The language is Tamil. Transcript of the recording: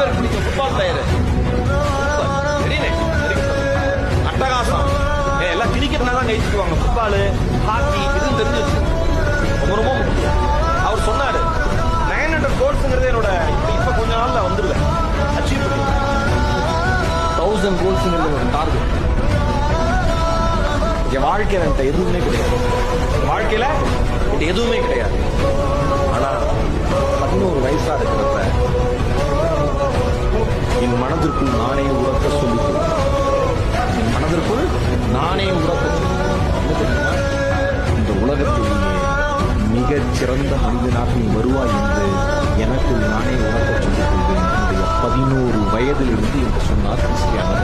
பேருக்கு பிடிக்கும் ஃபுட்பால் பிளேயர். வெரி நைஸ், அட்டகாசம். எல்லாம் கிரிக்கெட்னா தான் கைச்சுக்குவாங்க. ஃபுட்பாலு, ஹாக்கி இதுவும் தெரிஞ்சு வச்சு ரொம்ப ரொம்ப முக்கியம். அவர் சொன்னாரு 900 கோல்ஸுங்கிறது என்னோட இப்ப கொஞ்ச நாள்ல வந்துருவேன் அச்சீவ் பண்ணி 1000 கோல்ஸுங்கிறது ஒரு டார்கெட். என் வாழ்க்கையில என்கிட்ட எதுவுமே கிடையாது. வாழ்க்கையில எதுவுமே கிடையாது. ஆனா 11 வயசா இருக்கிறப்ப என் மனதிற்குள் நானே உறக்க சொல்லிக்கிறேன். என் மனதிற்குள் நானே உறக்க சொல்லிக்கிறேன். இந்த உலகத்திலேயே மிகச் சிறந்த மனிதனாக நீ வருவாய் என்று எனக்குள் நானே உறக்க சொல்லிக் கொள்வேன். என்னுடைய 11 வயதிலிருந்து என்று சொன்னார் கிறிஸ்டியானோ.